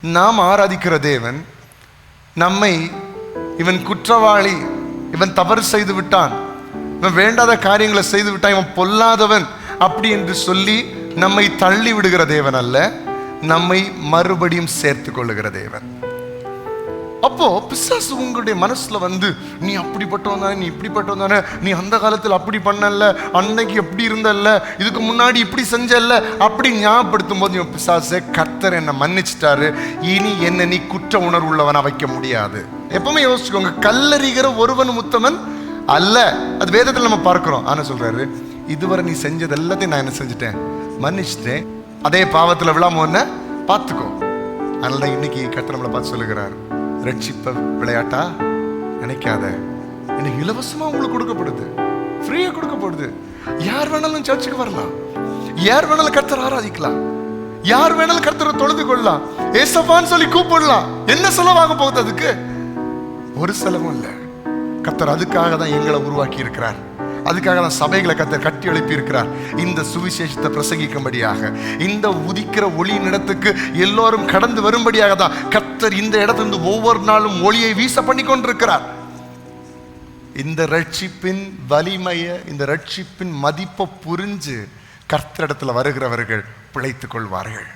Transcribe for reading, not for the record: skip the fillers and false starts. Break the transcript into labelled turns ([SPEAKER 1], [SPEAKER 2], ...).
[SPEAKER 1] நாம் ஆராதிக்கிற தேவன் நம்மை இவன் குற்றவாளி, இவன் தவறு செய்து விட்டான், இவன் வேண்டாத காரியங்களை செய்து விட்டான், இவன் பொல்லாதவன் அப்படி என்று சொல்லி நம்மை தள்ளி விடுகிற தேவன் அல்ல, நம்மை மறுபடியும் சேர்த்து கொள்ளுகிற தேவன். அப்போ பிசாசு உங்களுடைய மனசுல வந்து நீ அப்படிப்பட்டவன் தானே, நீ இப்படிப்பட்டவன் தானே, நீ அந்த காலத்தில் அப்படி பண்ணல, அன்னைக்கு எப்படி இருந்தல்ல, இதுக்கு முன்னாடி இப்படி செஞ்சல்ல அப்படி ஞாபகப்படுத்தும் போது பிசாசே கர்த்தர் என்னை மன்னிச்சிட்டாரு, இனி என்ன நீ குற்ற உணர்வு உள்ளவனா வைக்க முடியாது. எப்பவுமே யோசிச்சுக்கோங்க, கல்லறிகிற ஒருவன் உத்தமன் அல்ல, அது வேதத்தில் நம்ம பார்க்கிறோம். ஆனா சொல்றாரு, இதுவரை நீ செஞ்சது எல்லாத்தையும் நான் என்ன செஞ்சுட்டேன், மன்னிச்சிட்டேன், அதே பாவத்தில் விழாம என்ன பார்த்துக்கோ. அதனால இன்னைக்கு கர்த்தர் நம்மளை பார்த்து சொல்லுகிறார், ரட்சிப்ப விளையாட்டா நினைக்காத, இன்னைக்கு இலவசமா உங்களுக்கு கொடுக்கப்படுது, ஃப்ரீயா கொடுக்கப்படுது. யார் வேணாலும் சர்ச்சுக்கு வரலாம், யார் வேணாலும் கர்த்தர் ஆராதிக்கலாம், யார் வேணாலும் கர்த்தரை தொழுது கொள்ளலாம், ஏசப்பான்னு சொல்லி கூப்பிடலாம். என்ன செலவாக போகுது? அதுக்கு ஒரு செலவும் இல்லை. கர்த்தர் அதுக்காக தான் எங்களை உருவாக்கி இருக்கிறார், அதுக்காக தான் சபைகளை கர்த்தர் கட்டி எழுப்பி இருக்கிறார், இந்த சுவிசேஷத்தை பிரசங்கிக்கும்படியாக, இந்த உதிக்கிற ஒளியின் இடத்துக்கு எல்லோரும் கடந்து வரும்படியாக தான் கர்த்தர் இந்த இடத்திலிருந்து ஒவ்வொரு நாளும் ஒளியை வீச பண்ணி கொண்டிருக்கிறார். இந்த ரட்சிப்பின் வலிமையை, இந்த ரட்சிப்பின் மதிப்பை புரிஞ்சு கர்த்தரிடத்துல வருகிறவர்கள் பிழைத்துக் கொள்வார்கள்.